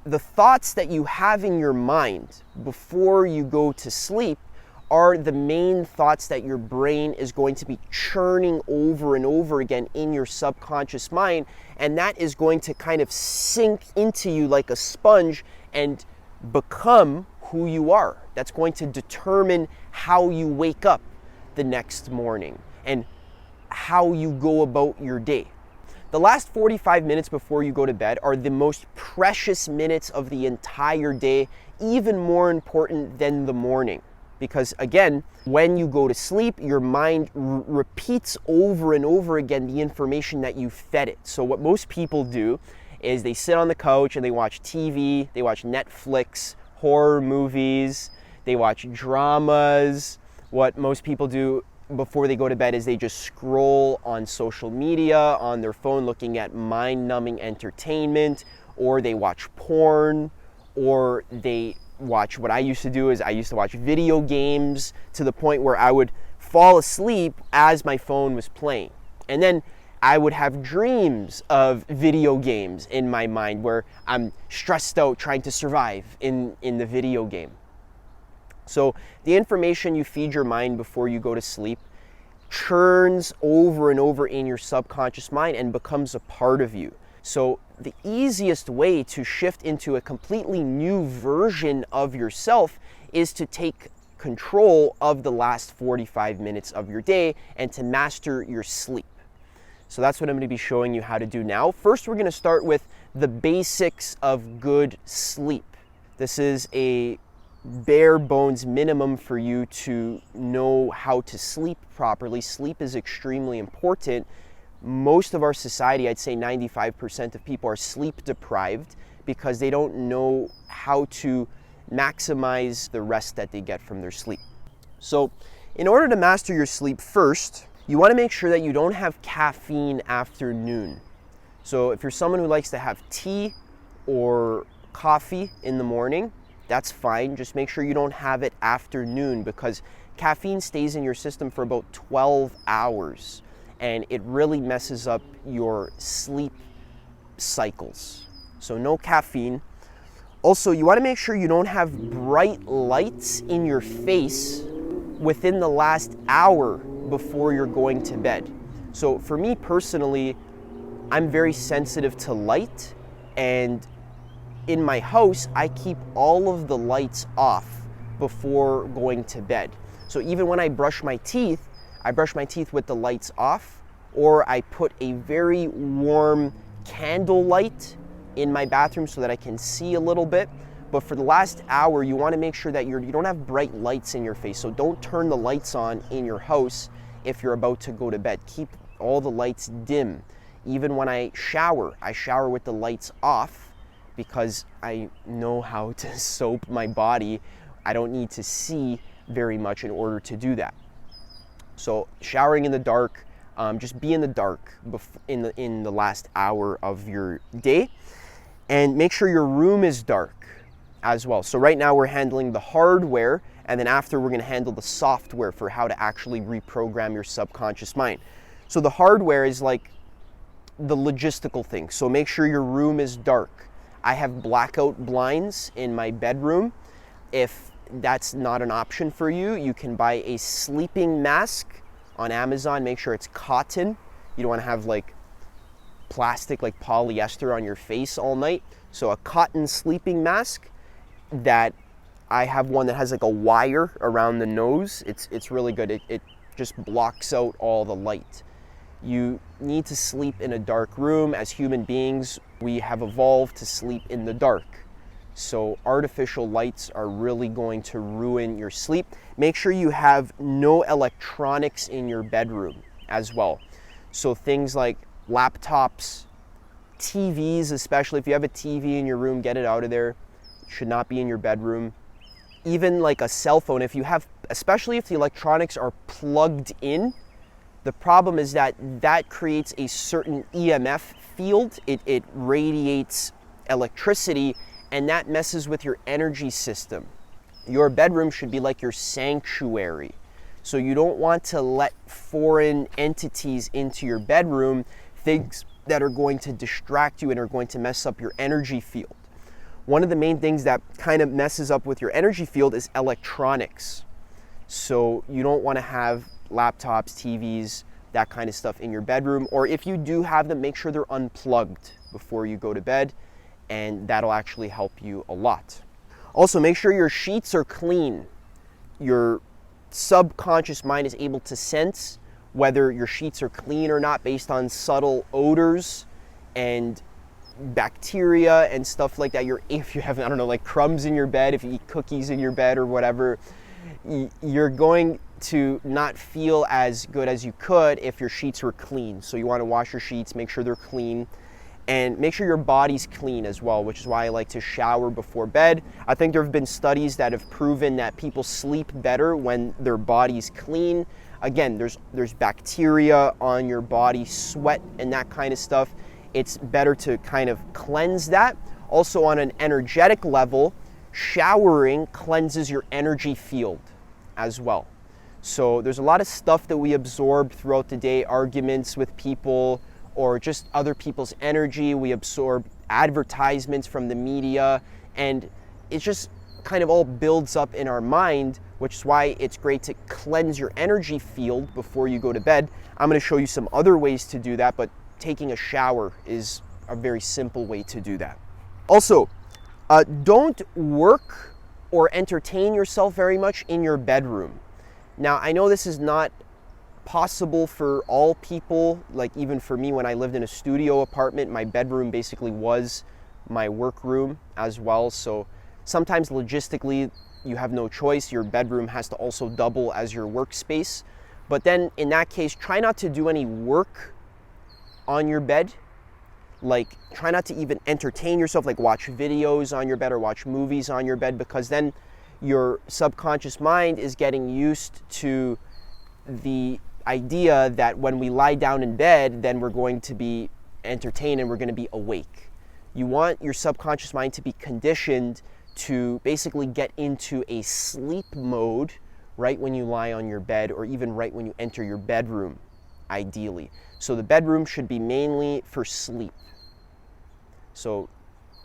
the thoughts that you have in your mind before you go to sleep are the main thoughts that your brain is going to be churning over and over again in your subconscious mind, and that is going to kind of sink into you like a sponge and become who you are. That's going to determine how you wake up the next morning and how you go about your day. The last 45 minutes before you go to bed are the most precious minutes of the entire day, even more important than the morning. Because again, when you go to sleep, your mind repeats over and over again the information that you fed it. So what most people do is they sit on the couch and they watch TV, they watch Netflix, horror movies, they watch dramas. What most people do before they go to bed is they just scroll on social media, on their phone, looking at mind-numbing entertainment, or they watch porn, or they watch, what I used to do is I used to watch video games to the point where I would fall asleep as my phone was playing. And then I would have dreams of video games in my mind where I'm stressed out trying to survive in the video game. So the information you feed your mind before you go to sleep churns over and over in your subconscious mind and becomes a part of you. So the easiest way to shift into a completely new version of yourself is to take control of the last 45 minutes of your day and to master your sleep. So that's what I'm going to be showing you how to do now. First, we're going to start with the basics of good sleep. This is a bare bones minimum for you to know how to sleep properly. Sleep is extremely important. Most of our society, I'd say 95% of people are sleep deprived because they don't know how to maximize the rest that they get from their sleep. So in order to master your sleep, first, you want to make sure that you don't have caffeine after noon. So if you're someone who likes to have tea or coffee in the morning, that's fine. Just make sure you don't have it after noon because caffeine stays in your system for about 12 hours and it really messes up your sleep cycles. So no caffeine. Also, you want to make sure you don't have bright lights in your face within the last hour before you're going to bed. So for me personally, I'm very sensitive to light, and in my house, I keep all of the lights off before going to bed. So even when I brush my teeth with the lights off, or I put a very warm candle light in my bathroom so that I can see a little bit. But for the last hour, you want to make sure that you don't have bright lights in your face. So don't turn the lights on in your house if you're about to go to bed. Keep all the lights dim. Even when I shower with the lights off because I know how to soap my body. I don't need to see very much in order to do that. So showering in the dark, just be in the dark in the last hour of your day, and make sure your room is dark as well. So right now we're handling the hardware, and then after we're going to handle the software for how to actually reprogram your subconscious mind. So the hardware is like the logistical thing. So make sure your room is dark. I have blackout blinds in my bedroom. If that's not an option for you, you can buy a sleeping mask on Amazon. Make sure it's cotton. You don't want to have like plastic, like polyester on your face all night. So a cotton sleeping mask. That I have one that has like a wire around the nose. It's really good. It just blocks out all the light. You need to sleep in a dark room. As human beings, we have evolved to sleep in the dark. So artificial lights are really going to ruin your sleep. Make sure you have no electronics in your bedroom as well. So things like laptops, TVs, especially if you have a TV in your room, get it out of there. It should not be in your bedroom. Even like a cell phone, if you have, especially if the electronics are plugged in, the problem is that creates a certain EMF field. It radiates electricity, and that messes with your energy system. Your bedroom should be like your sanctuary. So you don't want to let foreign entities into your bedroom, things that are going to distract you and are going to mess up your energy field. one of the main things that kind of messes up with your energy field is electronics. So you don't want to have laptops, TVs, that kind of stuff in your bedroom, or if you do have them, make sure they're unplugged before you go to bed, and that'll actually help you a lot. Also, make sure your sheets are clean. Your subconscious mind is able to sense whether your sheets are clean or not based on subtle odors and bacteria and stuff like that. If you have, I don't know, like crumbs in your bed, if you eat cookies in your bed or whatever, you're going to not feel as good as you could if your sheets were clean. So you want to wash your sheets, make sure they're clean, and make sure your body's clean as well, which is why I like to shower before bed. I think there have been studies that have proven that people sleep better when their body's clean. Again, there's bacteria on your body, sweat and that kind of stuff. It's better to kind of cleanse that. Also, on an energetic level, showering cleanses your energy field as well. So there's a lot of stuff that we absorb throughout the day, arguments with people or just other people's energy. We absorb advertisements from the media, and it just kind of all builds up in our mind, which is why it's great to cleanse your energy field before you go to bed. I'm going to show you some other ways to do that, but taking a shower is a very simple way to do that. Also, don't work or entertain yourself very much in your bedroom. Now, I know this is not possible for all people. Like, even for me, when I lived in a studio apartment, my bedroom basically was my work room as well. So sometimes logistically, you have no choice. Your bedroom has to also double as your workspace. But then in that case, try not to do any work on your bed. Like, try not to even entertain yourself, like watch videos on your bed or watch movies on your bed, because then your subconscious mind is getting used to the idea that when we lie down in bed, then we're going to be entertained and we're going to be awake. You want your subconscious mind to be conditioned to basically get into a sleep mode right when you lie on your bed, or even right when you enter your bedroom, ideally. So the bedroom should be mainly for sleep. So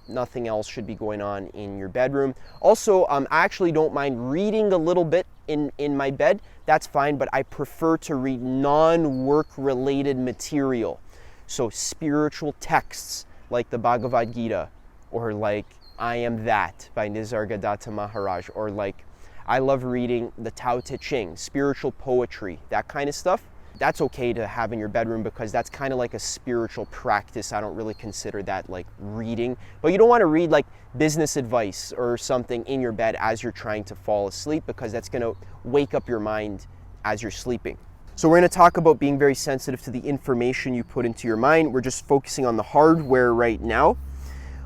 nothing else should be going on in your bedroom. Also, I actually don't mind reading a little bit in my bed. That's fine, but I prefer to read non-work related material. So spiritual texts like the Bhagavad Gita, or like I Am That by Nisargadatta Maharaj, or like I love reading the Tao Te Ching, spiritual poetry, that kind of stuff. That's okay to have in your bedroom because that's kind of like a spiritual practice. I don't really consider that like reading. But you don't want to read like business advice or something in your bed as you're trying to fall asleep, because that's going to wake up your mind as you're sleeping. So we're going to talk about being very sensitive to the information you put into your mind. We're just focusing on the hardware right now.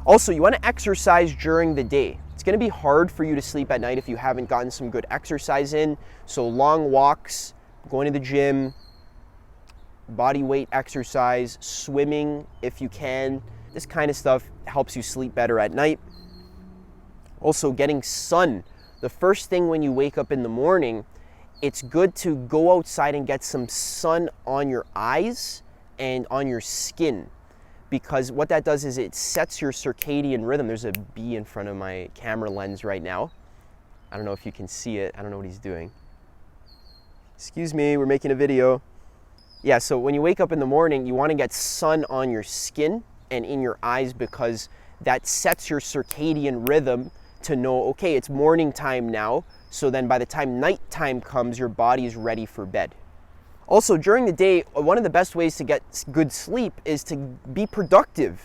Also, you want to exercise during the day. It's going to be hard for you to sleep at night if you haven't gotten some good exercise in. So long walks, going to the gym, body weight exercise, swimming if you can. This kind of stuff helps you sleep better at night. Also, getting sun. The first thing when you wake up in the morning, it's good to go outside and get some sun on your eyes and on your skin, because what that does is it sets your circadian rhythm. There's a bee in front of my camera lens right now. I don't know if you can see it. I don't know what he's doing. Excuse me, we're making a video. Yeah, so when you wake up in the morning, you want to get sun on your skin and in your eyes, because that sets your circadian rhythm to know, okay, it's morning time now. So then by the time nighttime comes, your body is ready for bed. Also, during the day, one of the best ways to get good sleep is to be productive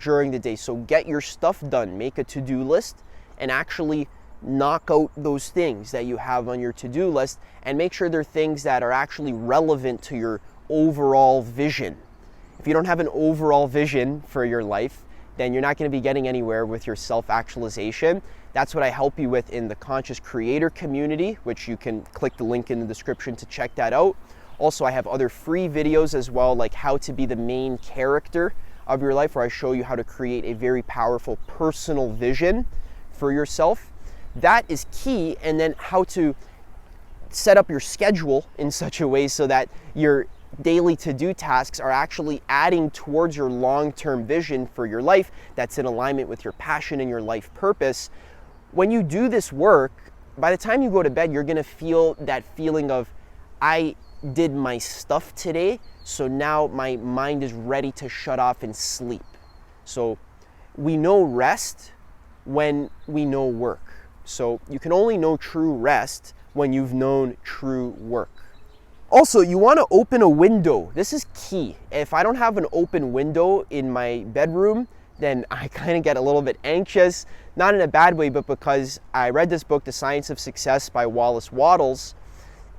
during the day. So get your stuff done, make a to-do list, and actually knock out those things that you have on your to-do list, and make sure they're things that are actually relevant to your overall vision. If you don't have an overall vision for your life, then you're not going to be getting anywhere with your self-actualization. That's what I help you with in the Conscious Creator community, which you can click the link in the description to check that out. Also, I have other free videos as well, like how to be the main character of your life, where I show you how to create a very powerful personal vision for yourself. That is key. And then how to set up your schedule in such a way so that you're daily to-do tasks are actually adding towards your long-term vision for your life that's in alignment with your passion and your life purpose, when you do this work, by the time you go to bed, you're gonna feel that feeling of, I did my stuff today, so now my mind is ready to shut off and sleep. So we know rest when we know work. So you can only know true rest when you've known true work. Also, you want to open a window. This is key. If I don't have an open window in my bedroom, then I kind of get a little bit anxious, not in a bad way, but because I read this book, The Science of Success by Wallace Wattles,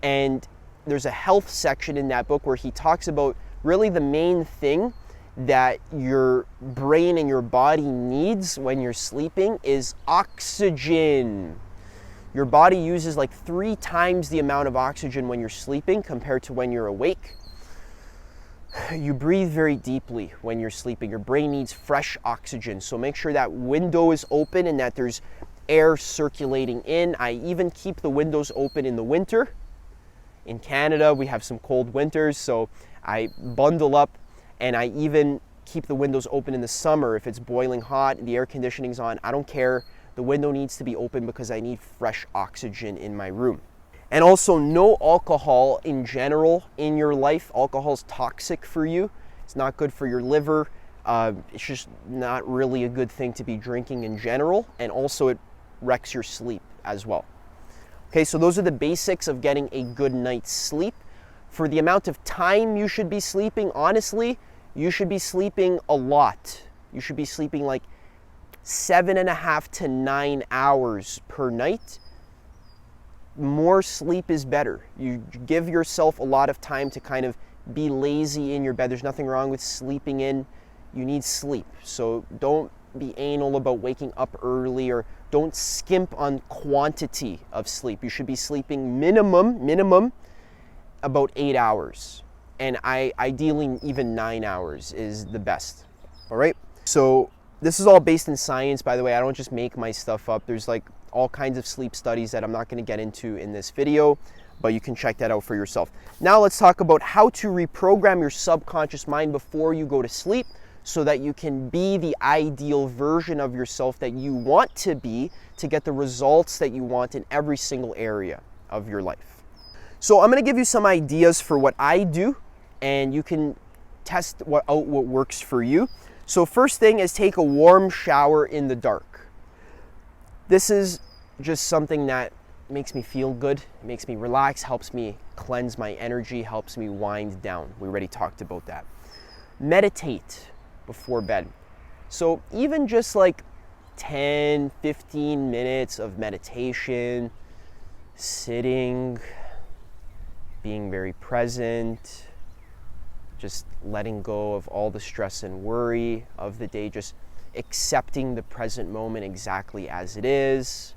and there's a health section in that book where he talks about really the main thing that your brain and your body needs when you're sleeping is oxygen. Your body uses like 3 times the amount of oxygen when you're sleeping compared to when you're awake. You breathe very deeply when you're sleeping. Your brain needs fresh oxygen. So make sure that window is open and that there's air circulating in. I even keep the windows open in the winter. In Canada, we have some cold winters, so I bundle up, and I even keep the windows open in the summer. If it's boiling hot and the air conditioning's on, I don't care. The window needs to be open because I need fresh oxygen in my room. And also, no alcohol in general in your life. Alcohol is toxic for you. It's not good for your liver. It's just not really a good thing to be drinking in general. And also, it wrecks your sleep as well. Okay, so those are the basics of getting a good night's sleep. For the amount of time you should be sleeping, honestly, you should be sleeping a lot. You should be sleeping like 7.5 to 9 hours per night. More sleep is better. You give yourself a lot of time to kind of be lazy in your bed. There's nothing wrong with sleeping in. You need sleep. So don't be anal about waking up early, or don't skimp on quantity of sleep. You should be sleeping minimum about 8 hours. And ideally even 9 hours is the best. All right? So this is all based in science, by the way. I don't just make my stuff up. There's like all kinds of sleep studies that I'm not going to get into in this video, but you can check that out for yourself. Now let's talk about how to reprogram your subconscious mind before you go to sleep so that you can be the ideal version of yourself that you want to be to get the results that you want in every single area of your life. So I'm going to give you some ideas for what I do, and you can test out what works for you. So first thing is take a warm shower in the dark. This is just something that makes me feel good, makes me relax, helps me cleanse my energy, helps me wind down. We already talked about that. Meditate before bed. So even just like 10, 15 minutes of meditation, sitting, being very present, just letting go of all the stress and worry of the day, just accepting the present moment exactly as it is.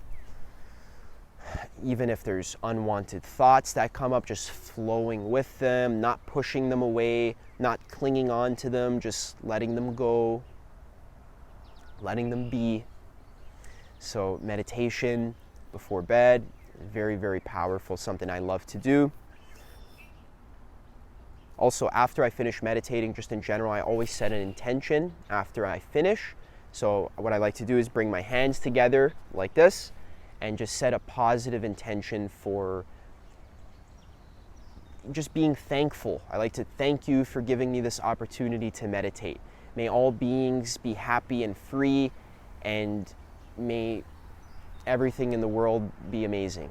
Even if there's unwanted thoughts that come up, just flowing with them, not pushing them away, not clinging on to them, just letting them go, letting them be. So meditation before bed, very, very powerful, something I love to do. Also, after I finish meditating, just in general, I always set an intention after I finish. So what I like to do is bring my hands together like this and just set a positive intention for just being thankful. I like to thank you for giving me this opportunity to meditate. May all beings be happy and free, and may everything in the world be amazing.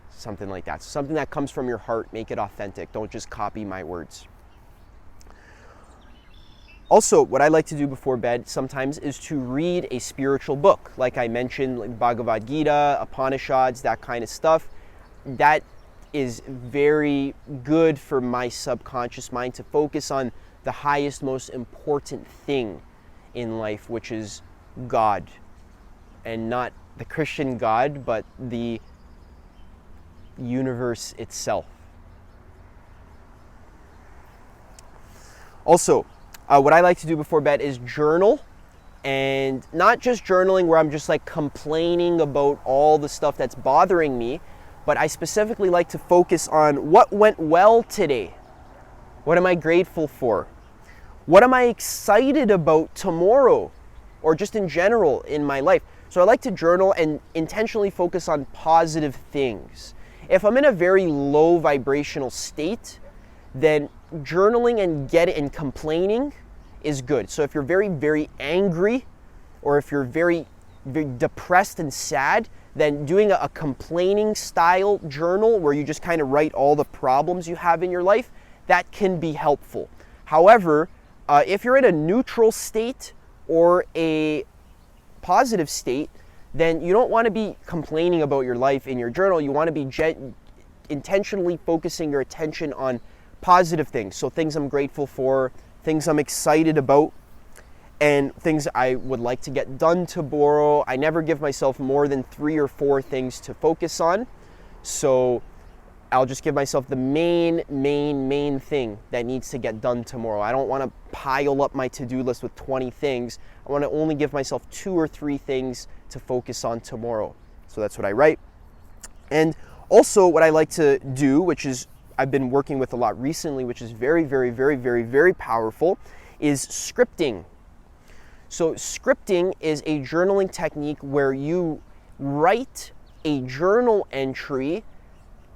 Something like that. Something that comes from your heart, make it authentic. Don't just copy my words. Also, what I like to do before bed sometimes is to read a spiritual book. Like I mentioned, like Bhagavad Gita, Upanishads, that kind of stuff. That is very good for my subconscious mind to focus on the highest, most important thing in life, which is God. And not the Christian God, but the universe itself. Also, what I like to do before bed is journal, and not just journaling where I'm just like complaining about all the stuff that's bothering me, but I specifically like to focus on what went well today. What am I grateful for? What am I excited about tomorrow, or just in general in my life? So I like to journal and intentionally focus on positive things. If I'm in a very low vibrational state, then journaling and complaining is good. So if you're very, very angry, or if you're very, very depressed and sad, then doing a complaining style journal where you just kind of write all the problems you have in your life, that can be helpful. However, if you're in a neutral state or a positive state, then you don't want to be complaining about your life in your journal. You want to be intentionally focusing your attention on positive things. So things I'm grateful for, things I'm excited about, and things I would like to get done tomorrow. I never give myself more than 3 or 4 things to focus on. So I'll just give myself the main thing that needs to get done tomorrow. I don't want to pile up my to-do list with 20 things. I want to only give myself 2 or 3 things to focus on tomorrow. So that's what I write. And also what I like to do, which is I've been working with a lot recently, which is very, very, very, very, very powerful, is scripting. So scripting is a journaling technique where you write a journal entry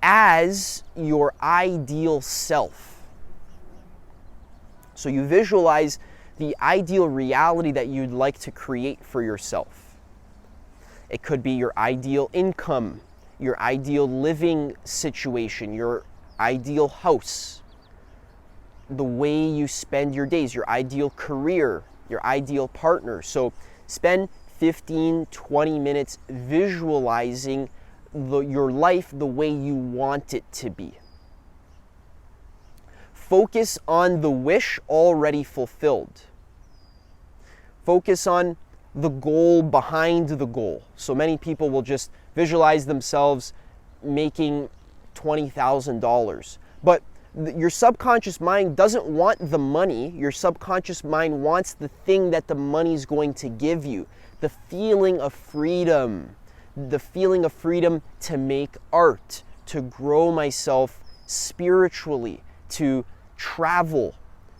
as your ideal self. So you visualize the ideal reality that you'd like to create for yourself. It could be your ideal income, your ideal living situation, your ideal house, the way you spend your days, your ideal career, your ideal partner. So spend 15, 20 minutes visualizing your life the way you want it to be. Focus on the wish already fulfilled. Focus on the goal behind the goal. So many people will just visualize themselves making $20,000. But your subconscious mind doesn't want the money. Your subconscious mind wants the thing that the money's going to give you. The feeling of freedom. The feeling of freedom to make art, to grow myself spiritually, to travel,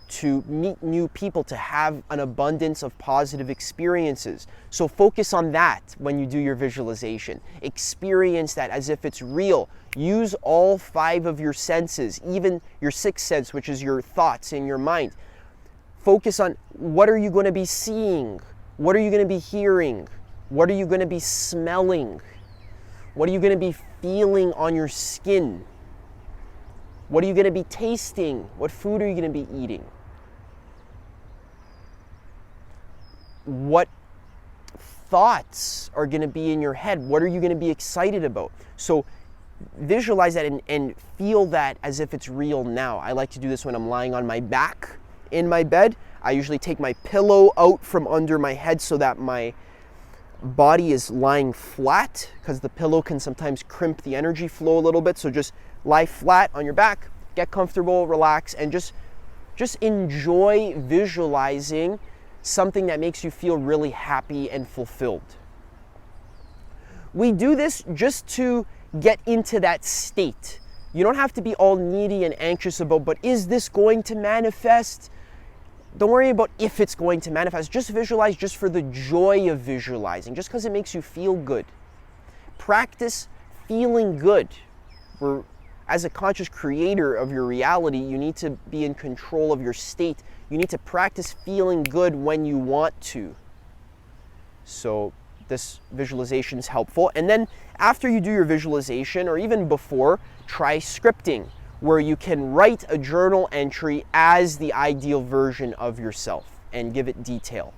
to meet new people, to have an abundance of positive experiences. So focus on that when you do your visualization. Experience that as if it's real. Use all 5 of your senses, even your 6th sense, which is your thoughts in your mind. Focus on what are you going to be seeing? What are you going to be hearing? What are you going to be smelling? What are you going to be feeling on your skin? What are you going to be tasting? What food are you going to be eating? What thoughts are going to be in your head? What are you going to be excited about? So visualize that and feel that as if it's real now. I like to do this when I'm lying on my back in my bed. I usually take my pillow out from under my head so that my body is lying flat, because the pillow can sometimes crimp the energy flow a little bit. So just lie flat on your back, get comfortable, relax, and just enjoy visualizing something that makes you feel really happy and fulfilled. We do this just to get into that state. You don't have to be all needy and anxious about, but is this going to manifest? Don't worry about if it's going to manifest. Just visualize just for the joy of visualizing, just because it makes you feel good. Practice feeling good. As a conscious creator of your reality, you need to be in control of your state. You need to practice feeling good when you want to. So this visualization is helpful. And then after you do your visualization, or even before, try scripting, where you can write a journal entry as the ideal version of yourself and give it detail.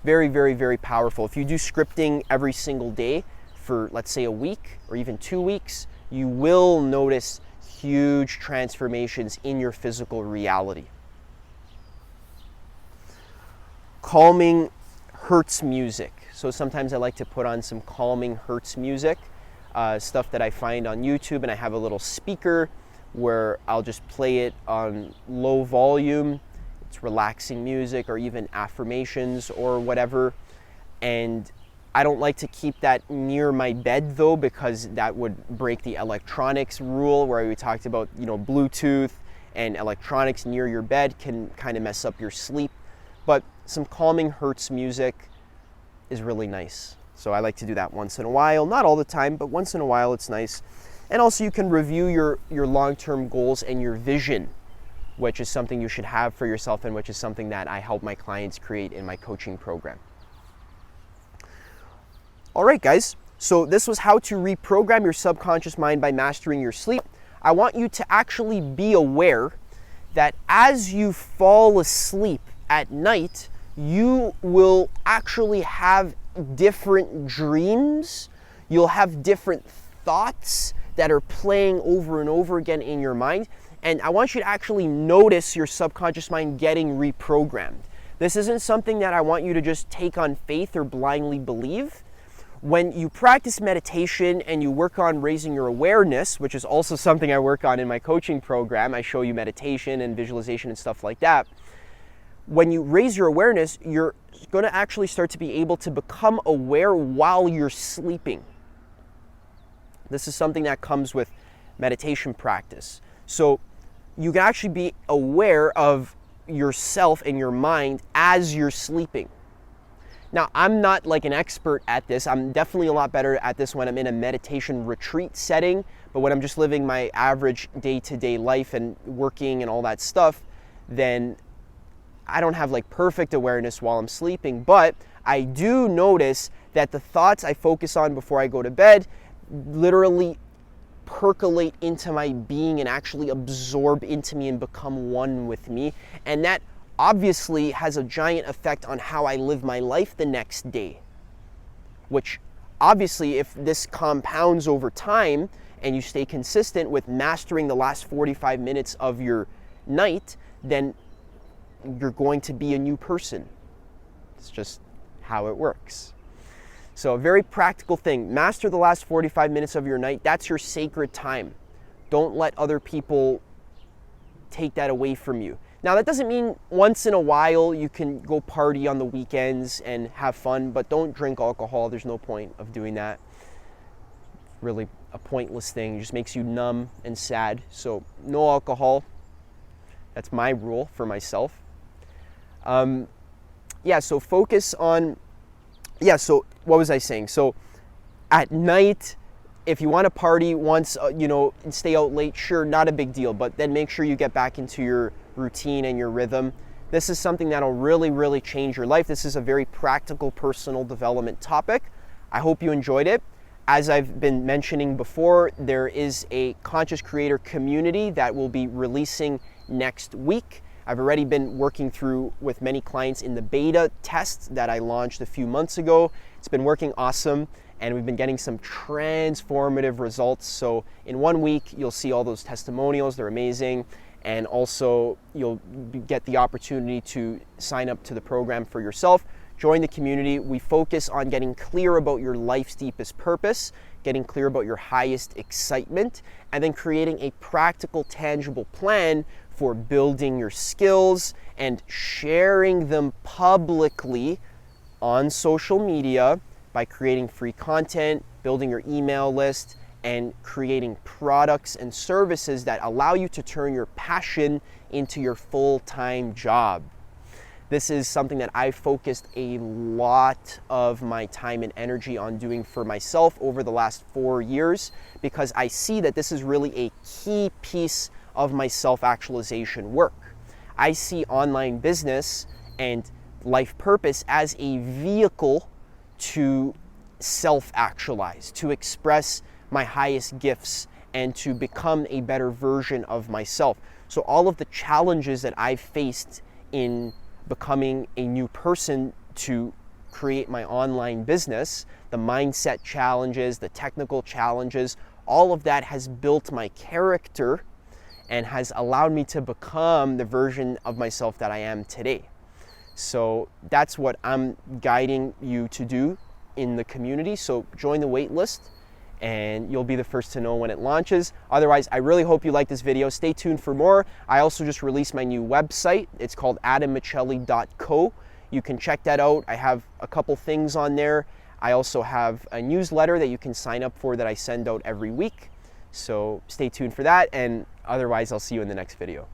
Very, very, very powerful. If you do scripting every single day for, let's say, a week or even 2 weeks, you will notice huge transformations in your physical reality. Calming Hertz music. So sometimes I like to put on some calming Hertz music. Stuff that I find on YouTube, and I have a little speaker where I'll just play it on low volume. It's relaxing music, or even affirmations or whatever. And I don't like to keep that near my bed though, because that would break the electronics rule where we talked about, Bluetooth and electronics near your bed can kind of mess up your sleep. But some calming Hertz music is really nice. So I like to do that once in a while, not all the time, but once in a while it's nice. And also you can review your long-term goals and your vision, which is something you should have for yourself and which is something that I help my clients create in my coaching program. All right, guys. So this was how to reprogram your subconscious mind by mastering your sleep. I want you to actually be aware that as you fall asleep at night, you will actually have different dreams. You'll have different thoughts that are playing over and over again in your mind. And I want you to actually notice your subconscious mind getting reprogrammed. This isn't something that I want you to just take on faith or blindly believe. When you practice meditation and you work on raising your awareness, which is also something I work on in my coaching program, I show you meditation and visualization and stuff like that. When you raise your awareness, you're going to actually start to be able to become aware while you're sleeping. This is something that comes with meditation practice. So you can actually be aware of yourself and your mind as you're sleeping. Now, I'm not like an expert at this. I'm definitely a lot better at this when I'm in a meditation retreat setting, but when I'm just living my average day-to-day life and working and all that stuff, then I don't have like perfect awareness while I'm sleeping, but I do notice that the thoughts I focus on before I go to bed literally percolate into my being and actually absorb into me and become one with me. And that obviously has a giant effect on how I live my life the next day, which obviously, if this compounds over time and you stay consistent with mastering the last 45 minutes of your night, then you're going to be a new person. It's just how it works. So a very practical thing, master the last 45 minutes of your night. That's your sacred time. Don't let other people take that away from you. Now, that doesn't mean once in a while you can go party on the weekends and have fun, but don't drink alcohol. There's no point of doing that. Really a pointless thing. It just makes you numb and sad. So no alcohol. That's my rule for myself. So focus on, so what was I saying? So at night, if you want to party once, and stay out late, sure, not a big deal, but then make sure you get back into your routine and your rhythm. This is something that'll really, really change your life. This is a very practical personal development topic. I hope you enjoyed it. As I've been mentioning before, there is a conscious creator community that will be releasing next week. I've already been working through with many clients in the beta test that I launched a few months ago. It's been working awesome, and we've been getting some transformative results. So in 1 week, you'll see all those testimonials. They're amazing. And also, you'll get the opportunity to sign up to the program for yourself. Join the community. We focus on getting clear about your life's deepest purpose, getting clear about your highest excitement, and then creating a practical, tangible plan for building your skills and sharing them publicly on social media by creating free content, building your email list, and creating products and services that allow you to turn your passion into your full-time job. This is something that I've focused a lot of my time and energy on doing for myself over the last 4 years, because I see that this is really a key piece of my self-actualization work. I see online business and life purpose as a vehicle to self-actualize, to express my highest gifts, and to become a better version of myself. So all of the challenges that I've faced in becoming a new person to create my online business, the mindset challenges, the technical challenges, all of that has built my character and has allowed me to become the version of myself that I am today. So that's what I'm guiding you to do in the community. So join the wait list, and you'll be the first to know when it launches. Otherwise, I really hope you like this video. Stay tuned for more. I also just released my new website. It's called adammichelli.co. You can check that out. I have a couple things on there. I also have a newsletter that you can sign up for that I send out every week. So stay tuned for that, and otherwise I'll see you in the next video.